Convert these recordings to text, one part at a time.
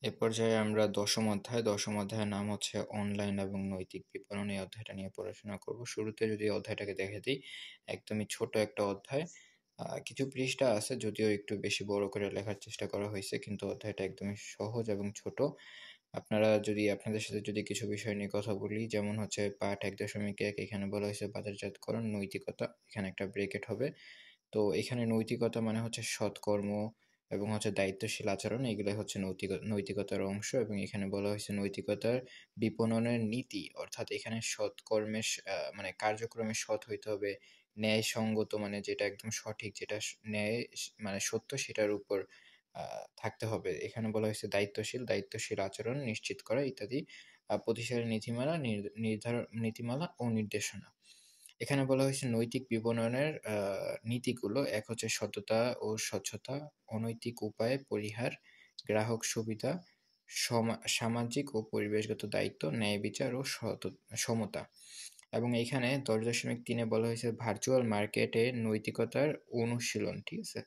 এ পর্যায়ে আমরা দশম অধ্যায়ের নাম হচ্ছে অনলাইন এবং নৈতিক বিপণন। এই অধ্যায়টা নিয়ে পড়াশোনা করব। শুরুতে যদি অধ্যায়টাকে দেখে দিই, একদমই ছোট একটা অধ্যায়। কিছু পৃষ্ঠা আছে, যদিও একটু বেশি বড় করে লেখার চেষ্টা করা হয়েছে, কিন্তু অধ্যায়টা একদমই সহজ এবং ছোট। আপনাদের সাথে যদি কিছু বিষয় নিয়ে কথা বলি, যেমন হচ্ছে পাঠ 1.1, এখানে বলা হয়েছে বাজারজাতকরণ নৈতিকতা, এখানে একটা ব্রেকেট হবে। তো এখানে নৈতিকতা মানে হচ্ছে সৎকর্ম এবং হচ্ছে দায়িত্বশীল আচরণ, এগুলাই হচ্ছে নৈতিকতার অংশ। এবং এখানে বলা হয়েছে নৈতিকতার বিপণনের নীতি, অর্থাৎ এখানে সৎকর্মের মানে কার্যক্রমে সৎ হইতে হবে, ন্যায়সঙ্গত মানে যেটা একদম সঠিক, যেটা ন্যায় মানে সত্য, সেটার উপর থাকতে হবে। এখানে বলা হয়েছে দায়িত্বশীল আচরণ নিশ্চিত করা ইত্যাদি প্রতিষ্ঠানের নীতিমালা ও নির্দেশনা। এখানে বলা হয়েছে নৈতিক বিপণনের নীতিগুলো। এক হচ্ছে সততা ও স্বচ্ছতা, অনৈতিক উপায়ে পরিহার, গ্রাহক সুবিধা, সামাজিক ও পরিবেশগত দায়িত্ব, ন্যায় বিচার ও সমতা। এবং এইখানে 10.3 বলা হয়েছে ভার্চুয়াল মার্কেটে নৈতিকতার অনুশীলন। ঠিক আছে,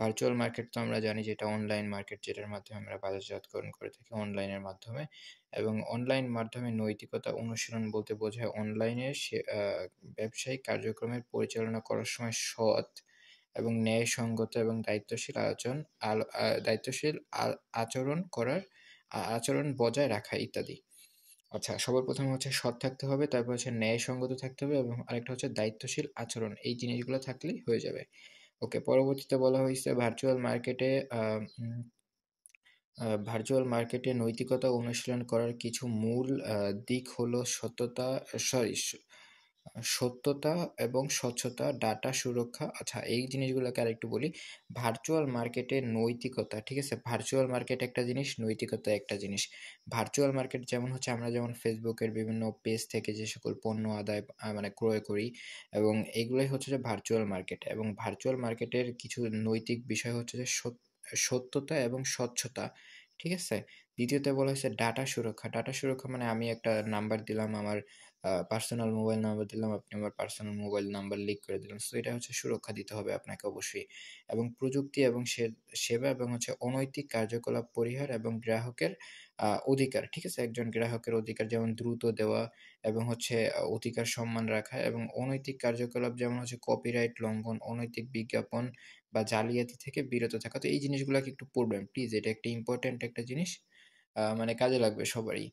ভার্চুয়াল মার্কেট তো আমরা জানি, যেটা অনলাইন মার্কেট, যেটার মাধ্যমে আমরা বাজারজাতকরণ করে থাকি অনলাইনের মাধ্যমে। এবং অনলাইন মাধ্যমে নৈতিকতা অনুশীলন বলতে বোঝায় অনলাইনে ব্যবসায়িক কার্যক্রমের পরিচালনা করার সময় সৎ এবং ন্যায়সঙ্গত এবং দায়িত্বশীল আচরণ করার আচরণ বজায় রাখা ইত্যাদি। আচ্ছা, সবার প্রথমে হচ্ছে সৎ থাকতে হবে, তারপর হচ্ছে ন্যায়সঙ্গত থাকতে হবে, এবং আরেকটা হচ্ছে দায়িত্বশীল আচরণ। এই জিনিসগুলো থাকলেই হয়ে যাবে। ওকে, পরবর্তীতে বলা হয়েছে ভার্চুয়াল মার্কেটে নৈতিকতা অনুশীলন করার কিছু মূল দিক হলো সত্যতা এবং স্বচ্ছতা, ডাটা সুরক্ষা। আচ্ছা, এই জিনিসগুলোকে আরেকটু বলি। ভার্চুয়াল মার্কেটে নৈতিকতা, ঠিক আছে, ভার্চুয়াল মার্কেট একটা জিনিস, নৈতিকতা একটা জিনিস। ভার্চুয়াল মার্কেট যেমন হচ্ছে আমরা যেমন ফেসবুকের বিভিন্ন পেজ থেকে যে সকল পণ্য মানে ক্রয় করি, এবং এগুলোই হচ্ছে যে ভার্চুয়াল মার্কেট। এবং ভার্চুয়াল মার্কেটের কিছু নৈতিক বিষয় হচ্ছে যে সত্যতা এবং স্বচ্ছতা। ঠিক আছে। দ্বিতীয়তে বলা হয়েছে ডাটা সুরক্ষা। ডাটা সুরক্ষা মানে আমি একটা নাম্বার দিলাম, আমার পার্সোনাল মোবাইল নাম্বার দিলাম, আপনি আমার পার্সোনাল মোবাইল নাম্বার লিক করে দিলেন, সো এটা হচ্ছে সুরক্ষা দিতে হবে আপনাকে অবশ্যই। এবং প্রযুক্তি এবং সেবা এবং হচ্ছে অনৈতিক কার্যকলাপ পরিহার এবং গ্রাহকের অধিকার। ঠিক আছে, একজন গ্রাহকের অধিকার যেমন দ্রুত দেওয়া এবং হচ্ছে অধিকার সম্মান রাখা, এবং অনৈতিক কার্যকলাপ যেমন হচ্ছে কপিরাইট লঙ্ঘন, অনৈতিক বিজ্ঞাপন বা জালিয়াতি থেকে বিরত থাকা। তো এই জিনিসগুলোকে একটু পড়বেন প্লিজ, এটা একটা ইম্পর্ট্যান্ট একটা জিনিস, মানে কাজে লাগবে সবারই।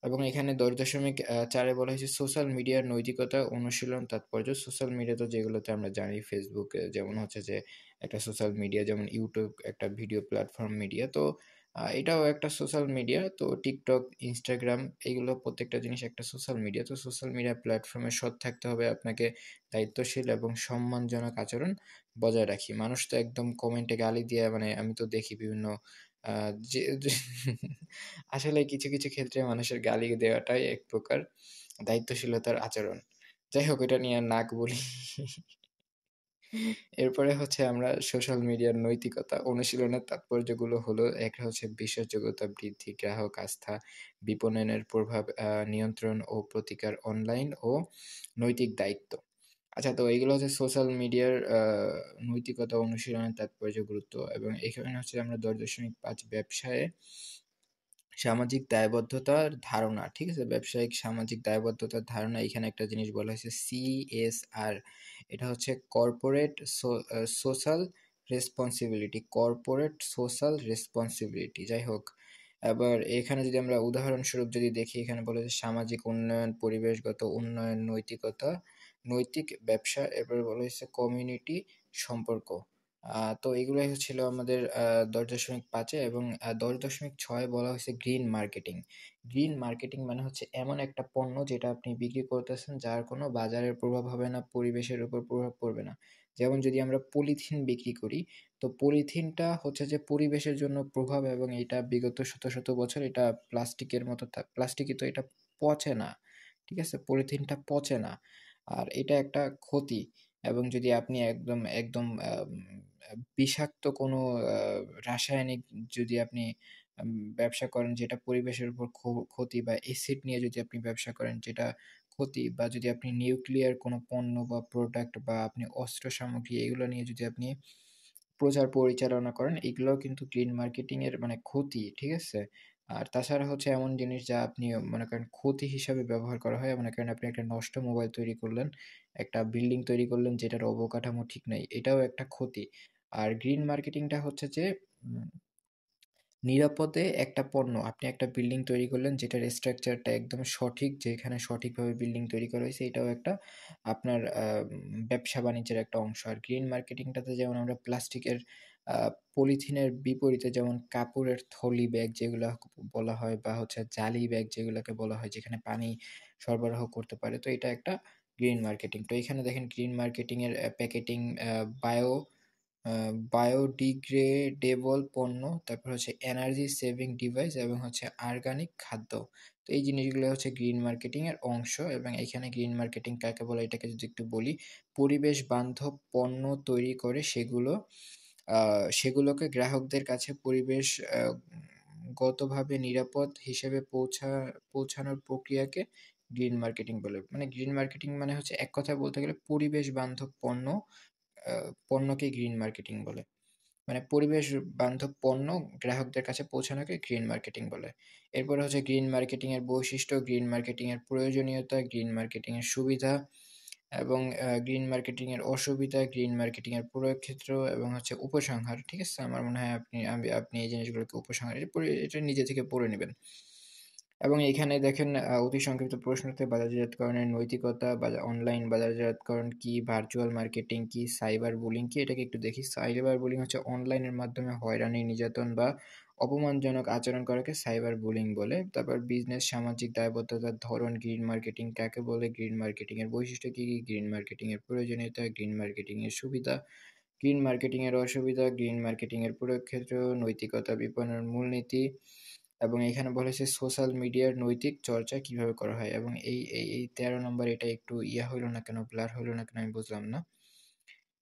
এবং এখানে 10.4 বলা হয়েছে সোশ্যাল মিডিয়ার নৈতিকতা অনুশীলন তাৎপর্য। সোশ্যাল মিডিয়া তো যেগুলোতে আমরা জানি, ফেসবুক যেমন হচ্ছে যে একটা সোশ্যাল মিডিয়া, যেমন ইউটিউব একটা ভিডিও প্ল্যাটফর্ম মিডিয়া, তো এটাও একটা সোশ্যাল মিডিয়া। তো টিকটক, ইনস্টাগ্রাম, এগুলো প্রত্যেকটা জিনিস একটা সোশ্যাল মিডিয়া। তো সোশ্যাল মিডিয়া প্ল্যাটফর্মে সৎ থাকতে হবে আপনাকে, দায়িত্বশীল এবং সম্মানজনক আচরণ বজায় রাখি। মানুষ তো একদম কমেন্টে গালি দিয়ে, মানে আমি তো দেখি বিভিন্ন আসলে কিছু কিছু ক্ষেত্রে মানুষের গালি দেওয়াটাই এক প্রকার দায়িত্বশীলতার আচরণ। যাই হোক, এটা নিয়ে আর নাক বলি। এরপরে হচ্ছে আমরা সোশ্যাল মিডিয়ার নৈতিকতা অনুশীলনের তাৎপর্যগুলো হলো, একটা হচ্ছে বিশ্বাসযোগ্যতা বৃদ্ধি, গ্রাহক আস্থা, বিপণনের প্রভাব নিয়ন্ত্রণ ও প্রতিকার, অনলাইন ও নৈতিক দায়িত্ব। আচ্ছা, তো এইগুলো হচ্ছে সোশ্যাল মিডিয়ার নৈতিকতা অনুশীলনের তাৎপর্য, গুরুত্ব। এবং এখানে হচ্ছে আমরা 10.5 ব্যবসায়ে সামাজিক দায়বদ্ধতার ধারণা। ঠিক আছে, ব্যবসায়িক সামাজিক দায়বদ্ধতার ধারণা। এখানে একটা জিনিস বলা হয়েছে CSR, এটা হচ্ছে সোশ্যাল রেসপন্সিবিলিটি। যাই হোক, আবার এখানে যদি আমরা উদাহরণস্বরূপ যদি দেখি, এখানে বলা হয়েছে সামাজিক উন্নয়ন, পরিবেশগত উন্নয়ন, নৈতিকতা, নৈতিক ব্যবসা। এরপরে বলা হয়েছে কমিউনিটি সম্পর্ক। তো এগুলাই হচ্ছিল আমাদের 10.5-এ। এবং 10.6 বলা হয়েছে গ্রিন মার্কেটিং। গ্রিন মার্কেটিং মানে হচ্ছে এমন একটা পণ্য যেটা আপনি বিক্রি করতেছেন যার কোনো বাজারের প্রভাব হবে না, পরিবেশের উপর প্রভাব পড়বে না। যেমন যদি আমরা পলিথিন বিক্রি করি, তো পলিথিনটা হচ্ছে যে পরিবেশের জন্য প্রভাব, এবং এটা বিগত শত শত বছর এটা প্লাস্টিকের মতো প্লাস্টিকই, তো এটা পচে না। ঠিক আছে, পলিথিনটা পচে না, আর এটা একটা ক্ষতি। এবং যদি আপনি একদম একদম বিষাক্ত কোনো রাসায়নিক যদি আপনি ব্যবসা করেন যেটা পরিবেশের উপর ক্ষতি, বা এসিড নিয়ে যদি আপনি ব্যবসা করেন যেটা ক্ষতি, বা যদি আপনি নিউক্লিয়ার কোনো পণ্য বা প্রোডাক্ট বা আপনি অস্ত্র সামগ্রী এগুলো নিয়ে যদি আপনি প্রচার পরিচালনা করেন, এগুলোও কিন্তু গ্রিন মার্কেটিং এর মানে ক্ষতি, ঠিক আছে? আর তাছাড়া হচ্ছে এমন জিনিস যা আপনি মনে করেন ক্ষতি হিসাবে ব্যবহার করা হয়। মনে করেন আপনি একটা নষ্ট মোবাইল তৈরি করলেন, একটা বিল্ডিং তৈরি করলেন যেটার অবকাঠামো ঠিক নাই। এটাও একটা ক্ষতি। আর গ্রিন মার্কেটিংটা হচ্ছে যে উম নিরাপদে একটা পণ্য, আপনি একটা বিল্ডিং তৈরি করলেন যেটার স্ট্রাকচারটা একদম সঠিক, যেখানে সঠিকভাবে বিল্ডিং তৈরি করা হয়েছে, এটাও একটা আপনার ব্যবসা-বাণিজ্যের একটা অংশ। আর গ্রিন মার্কেটিংটাতে যেমন আমরা প্লাস্টিকের আ পলিথিনের বিপরীতে যেমন কাপড়ের থলি ব্যাগ যেগুলা বলা হয় বা হচ্ছে জালি ব্যাগ যেগুলাকে বলা হয়, যেখানে পানি সরবরাহ করতে পারে। তো এটা একটা গ্রিন মার্কেটিং। তো এখানে দেখেন গ্রিন মার্কেটিং এর প্যাকেটিং বায়ো আ বায়োডিগ্রেডেবল পণ্য, তারপর হচ্ছে এনার্জি সেভিং ডিভাইস এবং হচ্ছে অর্গানিক খাদ্য। তো এই জিনিসগুলো হচ্ছে গ্রিন মার্কেটিং এর অংশ এবং এখানে গ্রিন মার্কেটিং কাকে বলে এটাকে যদি একটু বলি, পরিবেশ বান্ধব পণ্য তৈরি করে আ সেগুলোকে গ্রাহকদের কাছে পরিবেশ গতভাবে নিরাপদ হিসেবে পৌঁছানোর প্রক্রিয়াকে গ্রিন মার্কেটিং বলে। মানে গ্রিন মার্কেটিং মানে হচ্ছে এক কথায় বলতে গেলে পরিবেশ বান্ধব আ পণ্যকে গ্রিন মার্কেটিং বলে। মানে পরিবেশ বান্ধব পণ্য গ্রাহকদের কাছে পৌঁছানোকে গ্রিন মার্কেটিং বলে। এরপরে হচ্ছে গ্রিন মার্কেটিং এর বৈশিষ্ট্য, গ্রিন মার্কেটিং এর প্রয়োজনীয়তা, গ্রিন মার্কেটিং এর সুবিধা এবং গ্রিন মার্কেটিং এর অসুবিধা, গ্রিন মার্কেটিং এর প্রয়োগ ক্ষেত্র এবং হচ্ছে উপসংহার। ঠিক আছে? আমার মনে হয় আপনি এই জিনিসগুলোকে উপসংহার এটা নিজে থেকে পড়ে নিবেন। এবং এখানে দেখেন অতি সংক্ষিপ্ত প্রশ্নতে বাজারজাতকরণের নৈতিকতা, অনলাইন বাজারজাতকরণ কি, ভার্চুয়াল মার্কেটিং কি, সাইবার বুলিং কি? এটাকে একটু দেখি। সাইবার বুলিং হচ্ছে অনলাইনের মাধ্যমে হয়রানি, নির্যাতন বা অপমানজনক আচরণ করাকে সাইবার বুলিং বলে। তারপর বিজনেস সামাজিক দায়বদ্ধতার ধরন, গ্রিন মার্কেটিং কাকে বলে, গ্রিন মার্কেটিং এর বৈশিষ্ট্য কি, কি? গ্রিন মার্কেটিং এর প্রয়োজনীয়তা, গ্রিন মার্কেটিং এর সুবিধা, গ্রিন মার্কেটিং এর অসুবিধা, গ্রিন মার্কেটিং এর প্রয়োগ ক্ষেত্র, নৈতিকতা, বিপণন মূলনীতি এবং এখানে বলা হয়েছে সোশ্যাল মিডিয়ার নৈতিক চর্চা কিভাবে করা হয় এবং এই ১৩ নম্বর এটা একটু হইল না কেন, ব্লার হইল না কেন আমি বুঝলাম না।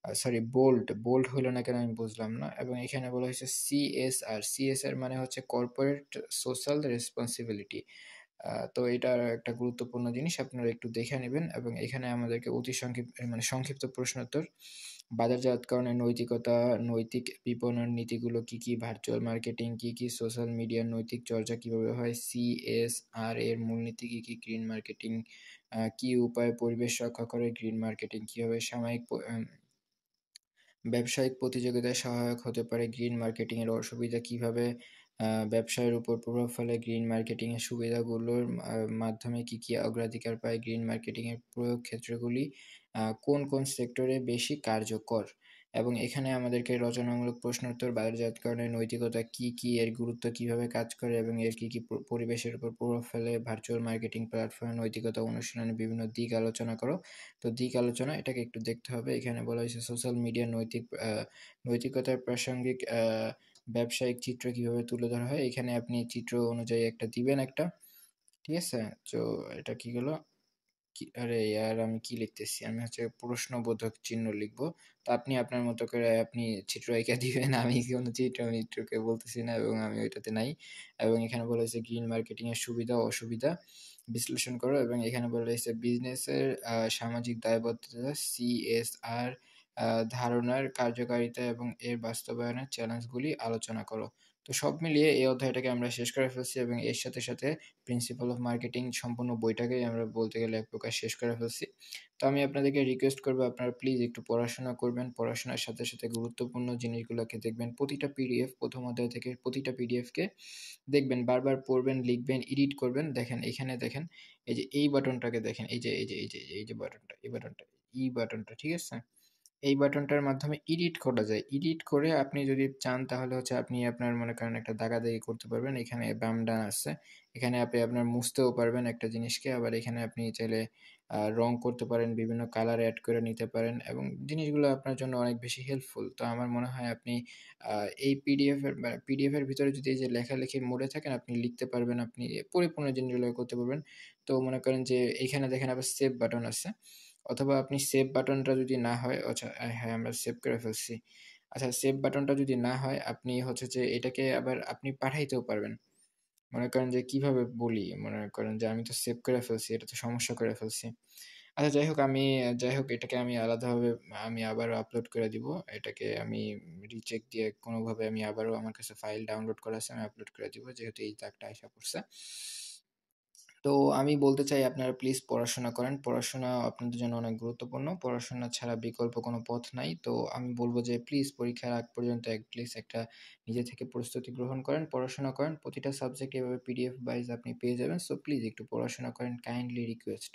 সরি, বোল্ড হইল না কেন আমি বুঝলাম না। এবং এখানে বলা হয়েছে সিএসআর। সিএসআর মানে হচ্ছে কর্পোরেট সোশ্যাল রেসপনসিবিলিটি। তো এটা একটা গুরুত্বপূর্ণ জিনিস, আপনারা একটু দেখে নিবেন এবং এখানে আমাদেরকে অতি মানে সংক্ষিপ্ত প্রশ্নোত্তর, বাজারজাতকরণের নৈতিকতা, নৈতিক বিপণন নীতিগুলো কি, কি? ভার্চুয়াল মার্কেটিং কি, কি? সোশ্যাল মিডিয়ার নৈতিক চর্চা কিভাবে হয়? সিএসআর এর মূলনীতি কি, কি? গ্রিন মার্কেটিং কি উপায়ে পরিবেশ রক্ষা করে? গ্রিন মার্কেটিং কিভাবে ব্যবসায়িক প্রতিযোগিতায় সহায়ক হতে পারে? গ্রিন মার্কেটিং এর অসুবিধা কিভাবে ব্যবসায়ের উপর প্রভাব ফেলে? গ্রিন মার্কেটিং এর সুবিধাগুলোর মাধ্যমে কি, কি অগ্রাধিকার পায়? গ্রিন মার্কেটিং এর প্রয়োগ ক্ষেত্রগুলি কোন, কোন সেক্টরে বেশি কার্যকর? এবং এখানে আমাদেরকে রচনামূলক প্রশ্নোত্তর, বাজারজাতকরণের নৈতিকতা কি, কি? এর গুরুত্ব কিভাবে কাজ করে এবং এর কি, কি পরিবেশের উপর প্রভাব ফেলে? ভার্চুয়াল মার্কেটিং প্ল্যাটফর্মের নৈতিকতা অনুশীলনের বিভিন্ন দিক আলোচনা করো। তো দিক আলোচনা এটাকে একটু দেখতে হবে। এখানে বলা হয়েছে সোশ্যাল মিডিয়ার নৈতিকতার প্রাসঙ্গিক ব্যবসায়িক চিত্র কিভাবে তুলে ধরা হয়। এখানে আপনি চিত্র অনুযায়ী একটা দিবেন একটা। ঠিক আছে? তো এটা কি হলো? আরে ইয়ার, আমি কি লিখতেছি? আমি হচ্ছে প্রশ্নবোধক চিহ্ন লিখবো। তো আপনি আপনার মতো করে আপনি চিত্র আঁইকা দিবেন। আমি কোনো চিত্র-মিত্রকে বলতেছি না এবং আমি ওইটাতে নাই। এবং এখানে বলা হয়েছে গ্রিন মার্কেটিং এর সুবিধা ও অসুবিধা বিশ্লেষণ করো এবং এখানে বলা হয়েছে বিজনেসের সামাজিক দায়বদ্ধতা, সিএসআর আ ধারণার কার্যকারিতা এবং এর বাস্তবায়নের চ্যালেঞ্জগুলি আলোচনা করো। তো সব মিলিয়ে এই অধ্যায়টাকে আমরা শেষ করে ফেলছি এবং এর সাথে, সাথে প্রিন্সিপাল অফ মার্কেটিং সম্পূর্ণ বইটাকেই আমরা বলতে গেলে এক প্রকার শেষ করে ফেলছি। তো আমি আপনাদেরকে রিকোয়েস্ট করব আপনারা প্লিজ একটু পড়াশোনা করবেন। পড়াশোনার সাথে, সাথে গুরুত্বপূর্ণ জিনিসগুলোকে দেখবেন। প্রতিটা পিডিএফ ১ম অধ্যায় থেকে প্রতিটা পিডিএফকে দেখবেন, বারবার পড়বেন, লিখবেন, এডিট করবেন। দেখেন এখানে দেখেন, এই যে এই বাটনটাকে দেখেন, এই যে বাটনটা, এই বাটনটা, ই বাটনটা, ঠিক আছে? এই বাটনটার মাধ্যমে এডিট করা যায়। এডিট করে আপনি যদি চান তাহলে হচ্ছে আপনি আপনার মনে করেন একটা দাগাদাগি করতে পারবেন। এখানে বাম ডান আছে। এখানে আপনি আপনার মুছতেও পারবেন একটা জিনিসকে। আবার এখানে আপনি চাইলে রং করতে পারেন, বিভিন্ন কালার এড করে নিতে পারেন এবং জিনিসগুলো আপনার জন্য অনেক বেশি হেল্পফুল। তো আমার মনে হয় আপনি আ এই পিডিএফ এর ভিতরে যদি এই যে লেখালেখির মোডে থাকেন, আপনি লিখতে পারবেন, আপনি পরিপূর্ণ জিনিসগুলো করতে পারবেন। তো মনে করেন যে এইখানে দেখেন আবার সেভ বাটন আছে। অথবা আপনি সেভ বাটনটা যদি না হয়, আচ্ছা হ্যাঁ, আমরা সেভ করে ফেলছি। আচ্ছা, সেভ বাটনটা যদি না হয় আপনি হচ্ছে যে এটাকে আবার আপনি পাঠাইতেও পারবেন। মনে করেন যে কিভাবে বলি? মনে করেন যে আমি তো সেভ করে ফেলছি, এটা তো সমস্যা করে ফেলছি। আচ্ছা যাই হোক এটাকে আমি আলাদাভাবে আমি আবারও আপলোড করে দিব। এটাকে আমি রিচেক দিয়ে কোনোভাবে আমি আবারও আমার কাছে ফাইল ডাউনলোড করা আছে আমি আপলোড করে দিব যেহেতু এই দাগটা আইসা পড়ছে। তো আমি বলতে চাই আপনারা প্লিজ পড়াশোনা করেন। পড়াশোনা আপনাদের জন্য অনেক গুরুত্বপূর্ণ। পড়াশোনা ছাড়া বিকল্প কোনো পথ নাই। তো আমি বলব যে প্লিজ পরীক্ষার আগ পর্যন্ত প্লিজ একটা নিজে থেকে প্রস্তুতি গ্রহণ করেন, পড়াশোনা করেন। প্রতিটা সাবজেক্ট এভাবে পিডিএফ ওয়াইজ আপনি পেয়ে যাবেন। সো প্লিজ একটু পড়াশোনা করেন কাইন্ডলি রিকোয়েস্ট।